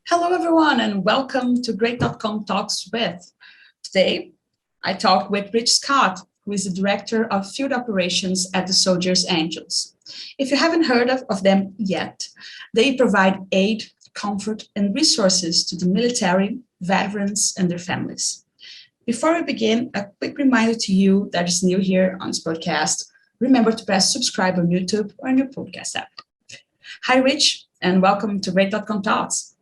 Hello, everyone, and welcome to Great.com Talks with. Today, I talked with Rich Scott, who is the Director of Field Operations at the Soldiers Angels. If you haven't heard of them yet, they provide aid, comfort, and resources to the military, veterans, and their families. Before we begin, a quick reminder to you that is new here on this podcast. Remember to press subscribe on YouTube or in your podcast app. Hi, Rich, and welcome to Great.com Talks.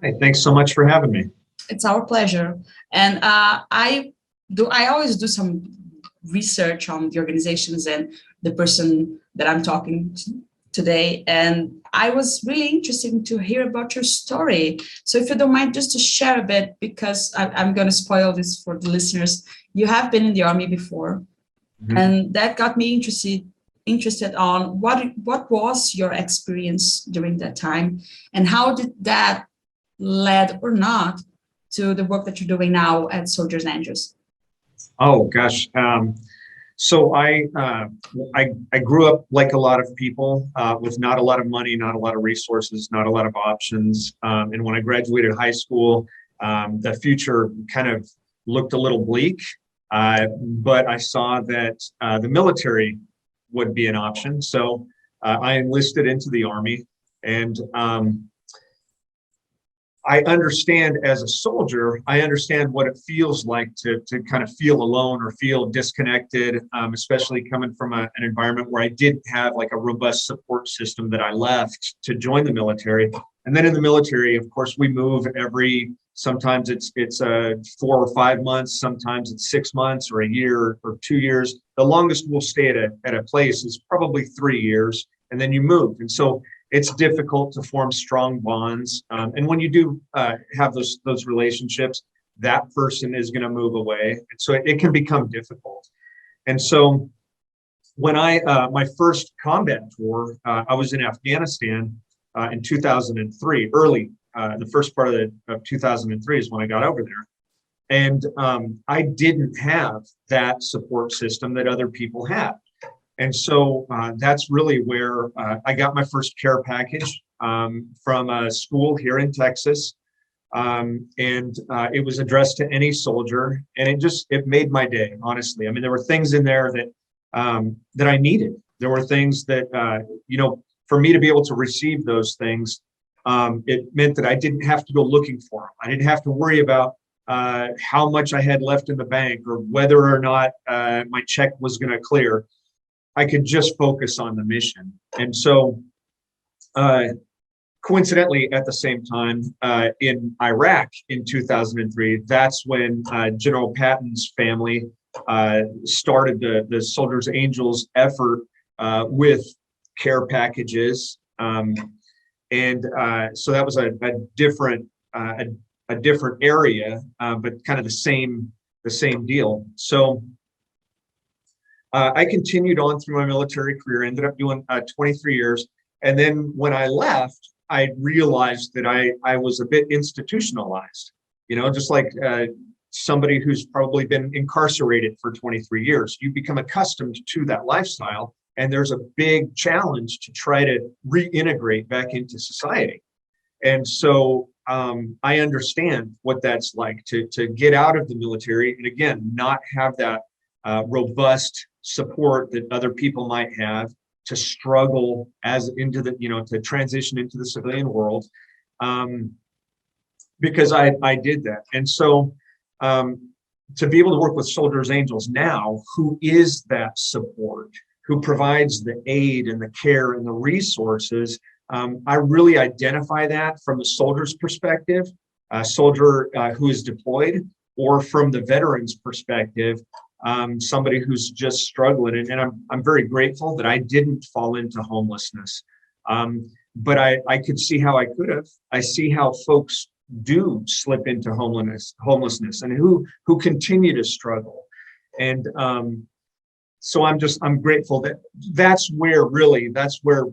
Hey, thanks so much for having me. It's our pleasure. And I always do some research on the organizations and the person that I'm talking to today. And I was really interested to hear about your story. So if you don't mind, just to share a bit, because I'm going to spoil this for the listeners. You have been in the Army before, and that got me interested on what was your experience during that time, and how did that led or not to the work that you're doing now at Soldiers Angels? Oh gosh, so I grew up like a lot of people with not a lot of money, not a lot of resources, not a lot of options. And when I graduated high school, the future kind of looked a little bleak, but I saw that the military would be an option. So I enlisted into the Army, and I understand as a soldier, I understand what it feels like to kind of feel alone or feel disconnected, especially coming from an environment where I didn't have like a robust support system that I left to join the military. And then in the military, of course, we move sometimes it's 4 or 5 months, sometimes it's 6 months or a year or 2 years. The longest we'll stay at a place is probably 3 years, and then you move. And so it's difficult to form strong bonds. And when you do have those relationships, that person is going to move away. And so it can become difficult. And so when my first combat tour, I was in Afghanistan in 2003, the first part of 2003 is when I got over there. And I didn't have that support system that other people had. And so that's really where I got my first care package from a school here in Texas. And it was addressed to any soldier, and it made my day, honestly. I mean, there were things in there that I needed. There were things that, for me to be able to receive those things, it meant that I didn't have to go looking for them. I didn't have to worry about how much I had left in the bank or whether or not my check was going to clear. I could just focus on the mission. And so coincidentally, at the same time, in Iraq in 2003, that's when General Patton's family started the Soldiers Angels effort with care packages. And so that was a different area, but kind of the same deal. So I continued on through my military career, ended up doing 23 years. And then when I left, I realized that I was a bit institutionalized, just like somebody who's probably been incarcerated for 23 years. You become accustomed to that lifestyle, and there's a big challenge to try to reintegrate back into society. And so I understand what that's like to get out of the military and, again, not have that robust support that other people might have, to struggle to transition into the civilian world, because I did that. And so to be able to work with Soldiers Angels now, who is that support, who provides the aid and the care and the resources, I really identify that from the soldier's perspective, a soldier who is deployed, or from the veteran's perspective, somebody who's just struggling. And I'm very grateful that I didn't fall into homelessness. But I could see how I could have. I see how folks do slip into homelessness and who continue to struggle. And so I'm grateful that's where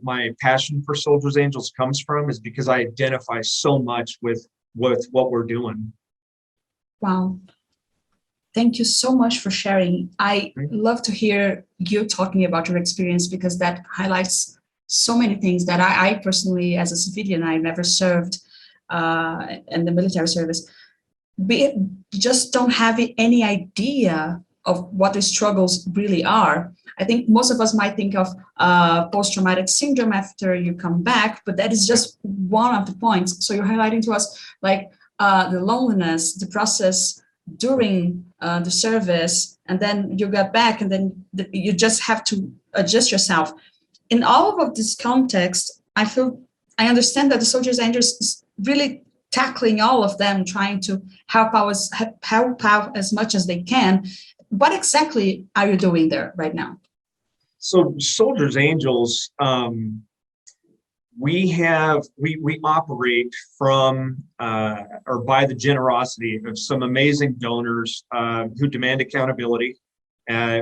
my passion for Soldiers Angels comes from, is because I identify so much with what we're doing. Wow. Thank you so much for sharing. I love to hear you talking about your experience, because that highlights so many things that I personally, as a civilian, I never served. and the military service, we just don't have any idea of what the struggles really are. I think most of us might think of post-traumatic syndrome after you come back, but that is just one of the points. So you're highlighting to us like the loneliness, the process during the service, and then you get back, and then you just have to adjust yourself. In all of this context, I understand that the Soldiers Angels is really tackling all of them, trying to help out as much as they can. What exactly are you doing there right now? So Soldiers Angels, we operate from or by the generosity of some amazing donors who demand accountability.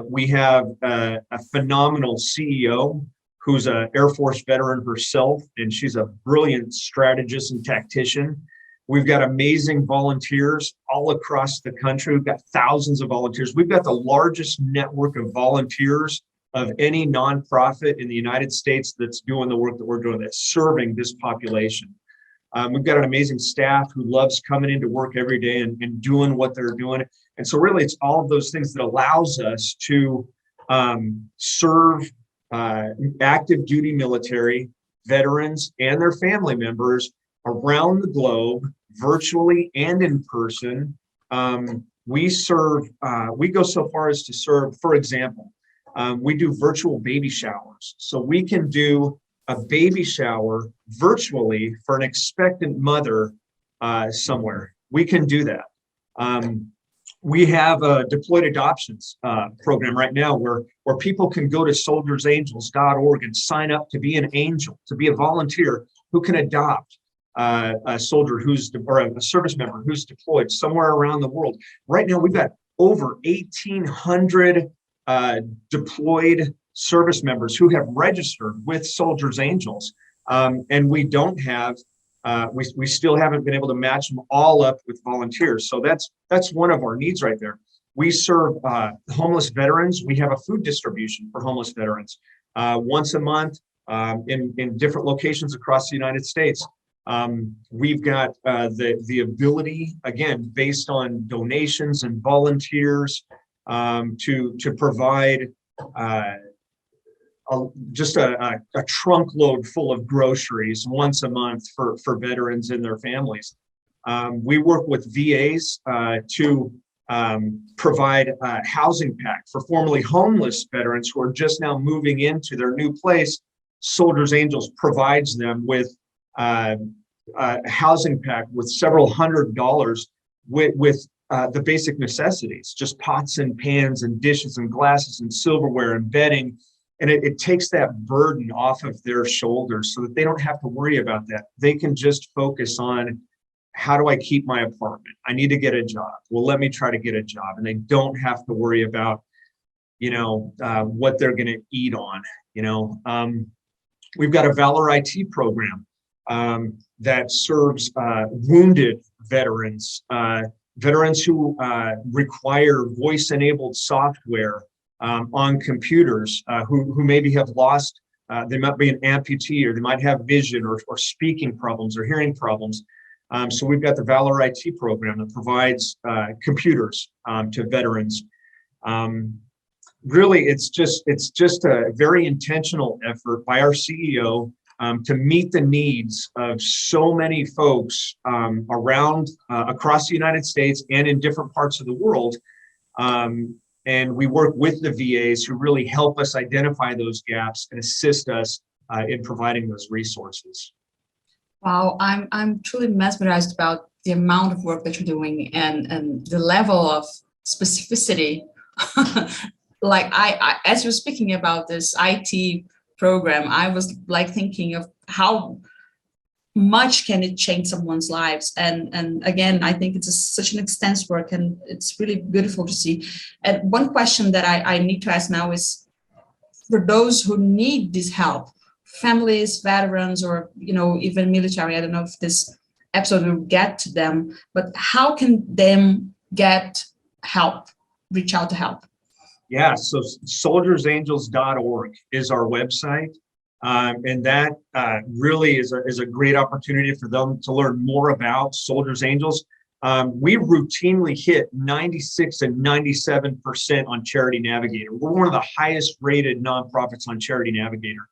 We have a phenomenal CEO who's an Air Force veteran herself, and she's a brilliant strategist and tactician. We've got amazing volunteers all across the country. We've got thousands of volunteers. We've got the largest network of volunteers of any nonprofit in the United States that's doing the work that we're doing, that's serving this population. We've got an amazing staff who loves coming into work every day and doing what they're doing. And so really it's all of those things that allows us to serve active duty military veterans and their family members around the globe, virtually and in person. We go so far as to serve, for example, we do virtual baby showers. So we can do a baby shower virtually for an expectant mother somewhere. We can do that. We have a deployed adoptions program right now where people can go to soldiersangels.org and sign up to be an angel, to be a volunteer who can adopt a soldier or a service member who's deployed somewhere around the world. Right now, we've got over 1,800 deployed service members who have registered with Soldiers Angels, and we don't have. We still haven't been able to match them all up with volunteers. So that's one of our needs right there. We serve homeless veterans. We have a food distribution for homeless veterans once a month in different locations across the United States. We've got the ability, again, based on donations and volunteers, to provide just a trunk load full of groceries once a month for veterans and their families. We work with VAs to provide a housing pack for formerly homeless veterans who are just now moving into their new place. Soldiers Angels provides them with a housing pack with several $100s with the basic necessities, just pots and pans and dishes and glasses and silverware and bedding. And it takes that burden off of their shoulders so that they don't have to worry about that. They can just focus on, how do I keep my apartment? I need to get a job. Well, let me try to get a job. And they don't have to worry about, what they're going to eat on. We've got a Valor IT program that serves wounded veterans, veterans who require voice-enabled software on computers, who maybe have lost, they might be an amputee, or they might have vision or speaking problems or hearing problems. So we've got the Valor IT program that provides computers to veterans. Really, it's just a very intentional effort by our CEO to meet the needs of so many folks around across the United States and in different parts of the world. And we work with the VAs who really help us identify those gaps and assist us in providing those resources. Wow, I'm truly mesmerized about the amount of work that you're doing and the level of specificity. Like I as you're speaking about this IT program, I was like thinking of how much can it change someone's lives, and again, I think it's such an extensive work, and it's really beautiful to see. And one question that I need to ask now is, for those who need this help, families, veterans, or even military, I don't know if this episode will get to them, but how can them get help, reach out to help? Yeah, so soldiersangels.org is our website. And that really is a great opportunity for them to learn more about Soldiers Angels. We routinely hit 96 and 97% on Charity Navigator. We're one of the highest rated nonprofits on Charity Navigator.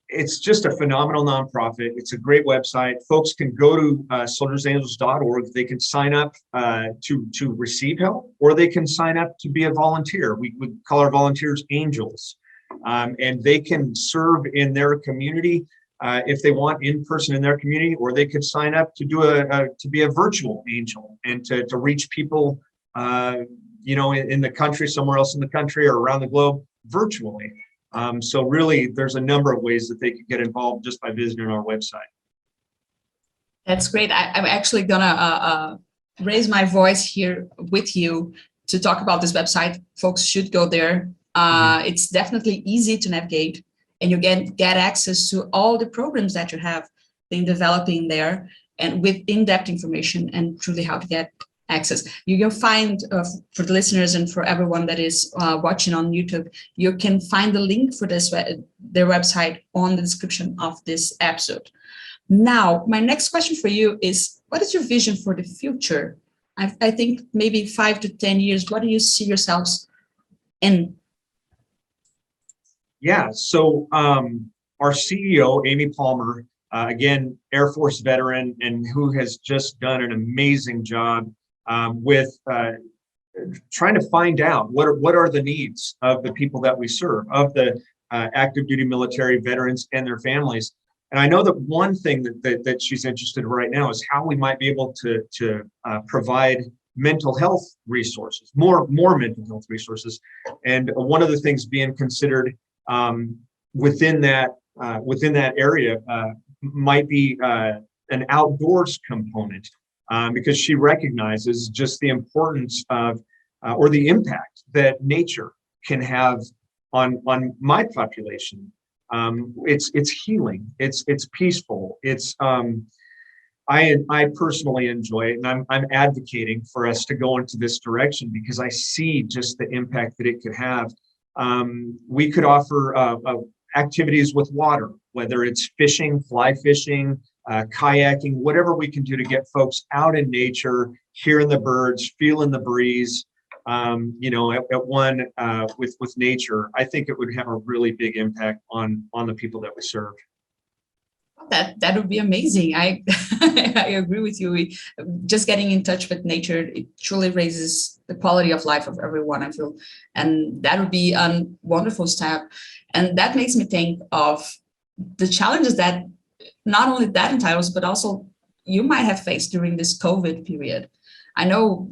It's just a phenomenal nonprofit. It's a great website. Folks can go to soldiersangels.org. They can sign up to receive help, or they can sign up to be a volunteer. We call our volunteers angels, and they can serve in their community if they want in person in their community, or they could sign up to do to be a virtual angel and to reach people, in the country, somewhere else in the country or around the globe virtually. So really, there's a number of ways that they could get involved just by visiting our website. That's great. I'm actually gonna raise my voice here with you to talk about this website. Folks should go there. It's definitely easy to navigate, and you get access to all the programs that you have been developing there, and with in-depth information and truly how to get access. You can find, for the listeners and for everyone that is watching on YouTube, you can find the link for their website on the description of this episode. Now, my next question for you is, what is your vision for the future? I think maybe 5 to 10 years, what do you see yourselves in? Yeah, so our CEO, Amy Palmer, again, Air Force veteran, and who has just done an amazing job with trying to find out what are the needs of the people that we serve, of the active duty military veterans and their families. And I know that one thing that she's interested in right now is how we might be able to provide mental health resources, more mental health resources. And one of the things being considered within that area might be an outdoors component. Because she recognizes just the importance of, or the impact that nature can have on my population. It's healing. It's peaceful. I personally enjoy it, and I'm advocating for us to go into this direction because I see just the impact that it could have. We could offer activities with water, whether it's fishing, fly fishing, kayaking, whatever we can do to get folks out in nature, hearing the birds, feeling the breeze, at one with nature. I think it would have a really big impact on the people that we serve. That would be amazing. I agree with you. Just getting in touch with nature, it truly raises the quality of life of everyone, I feel, and that would be a wonderful step. And that makes me think of the challenges that not only that entails, but also you might have faced during this COVID period. I know,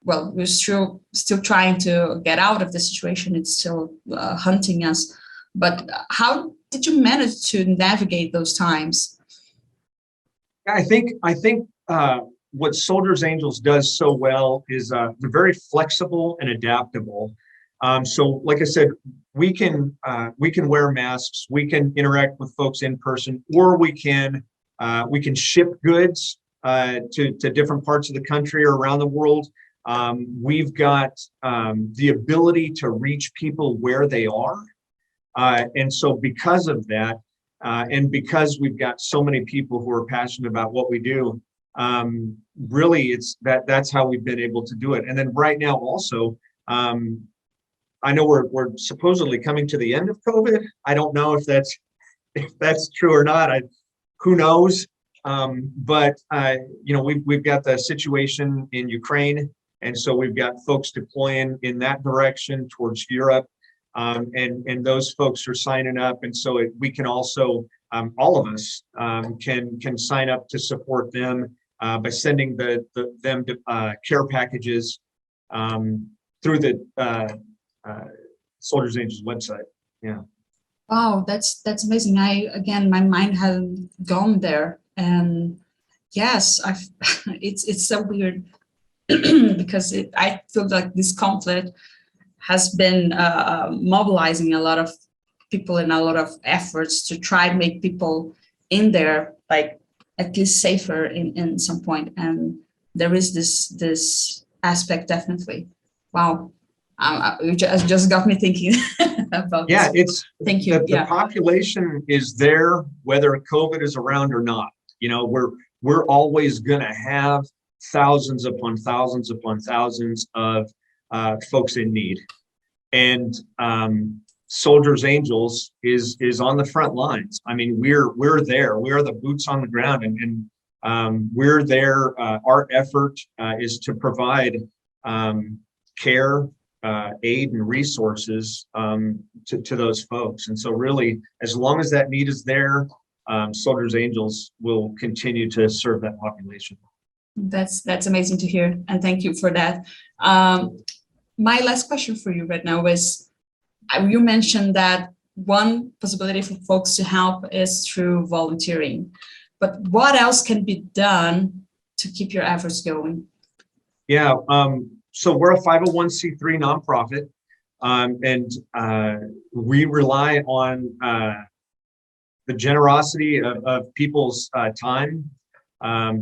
well, we're still trying to get out of the situation. It's still hunting us. But how did you manage to navigate those times? I think what Soldiers Angels does so well is they're very flexible and adaptable. So like I said, we can wear masks, we can interact with folks in person, or we can ship goods to different parts of the country or around the world. We've got the ability to reach people where they are. And so because of that, and because we've got so many people who are passionate about what we do, really that's how we've been able to do it. And then right now also, I know we're supposedly coming to the end of COVID. I don't know if that's true or not. Who knows? But we've got the situation in Ukraine, and so we've got folks deploying in that direction towards Europe, and those folks are signing up, and so we can also all of us can sign up to support them by sending them care packages through the Soldiers Angels website. Yeah. Wow, that's amazing. My mind hadn't gone there, and yes, it's so weird because I feel like this conflict has been mobilizing a lot of people and a lot of efforts to try and make people in there like at least safer in some point. And there is this aspect definitely. Wow. You just got me thinking about Yeah, this. Thank you. The population is there, whether COVID is around or not. You know, we're always going to have thousands upon thousands upon thousands of folks in need, and Soldiers Angels is on the front lines. I mean, we're there. We are the boots on the ground, and we're there. Our effort is to provide care, aid, and resources to those folks. And so, really, as long as that need is there, Soldiers Angels will continue to serve that population. That's amazing to hear, and thank you for that. My last question for you right now is, you mentioned that one possibility for folks to help is through volunteering, but what else can be done to keep your efforts going? Yeah, so we're a 501c3 nonprofit, and we rely on the generosity of people's time,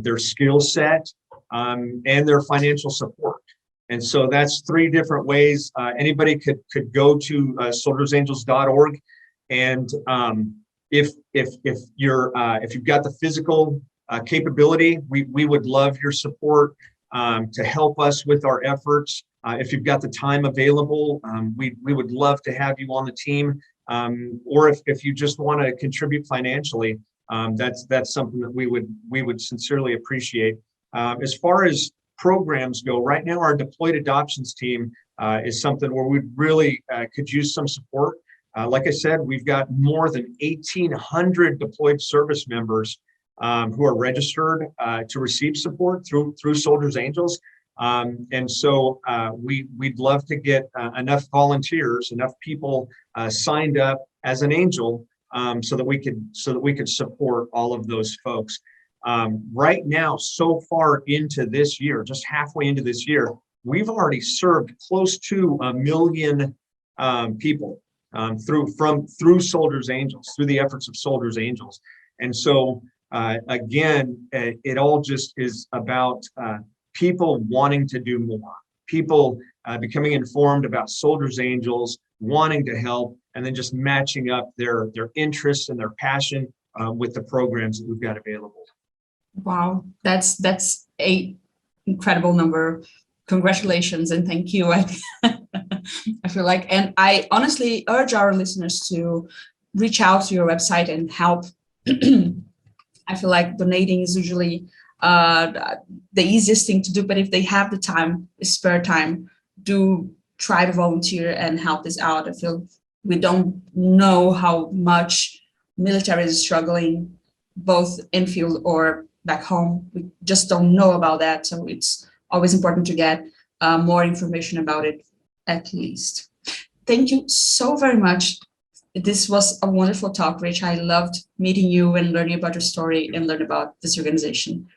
their skill set, and their financial support. And so that's three different ways. Anybody could go to soldiersangels.org, and if you've got the physical capability, we would love your support to help us with our efforts. If you've got the time available, we would love to have you on the team. Or if you just want to contribute financially, that's something that we would sincerely appreciate. As far as programs go, right now our deployed adoptions team is something where we really could use some support. Like I said, we've got more than 1,800 deployed service members who are registered to receive support through Soldiers Angels. And so we'd love to get enough volunteers, enough people signed up as an angel, so that we could support all of those folks. Right now, so far into this year, just halfway into this year, we've already served close to 1 million people through Soldiers Angels, through the efforts of Soldiers Angels. And so again, it all just is about people wanting to do more, people becoming informed about Soldiers Angels, wanting to help, and then just matching up their interests and their passion with the programs that we've got available. Wow, that's a incredible number. Congratulations and thank you. I feel like, and I honestly urge our listeners to reach out to your website and help. I feel like donating is usually the easiest thing to do, but if they have the time, the spare time, do try to volunteer and help this out. I feel we don't know how much military is struggling, both in field or back home. We just don't know about that. So it's always important to get more information about it, at least. Thank you so very much. This was a wonderful talk, Rich. I loved meeting you and learning about your story and learn about this organization.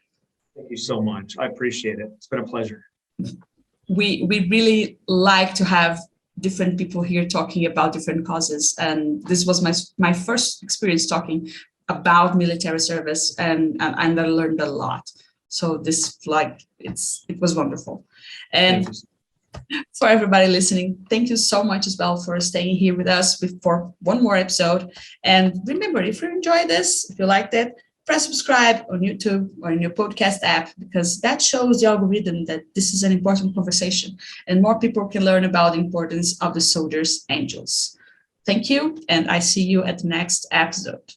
Thank you so much. I appreciate it. It's been a pleasure. We really like to have different people here talking about different causes. And this was my first experience talking about military service, and I learned a lot. So this, it was wonderful. And for everybody listening, thank you so much as well for staying here with us for one more episode. And remember, if you enjoyed this, if you liked it, press subscribe on YouTube or in your podcast app, because that shows the algorithm that this is an important conversation and more people can learn about the importance of the Soldiers Angels. Thank you, and I see you at the next episode.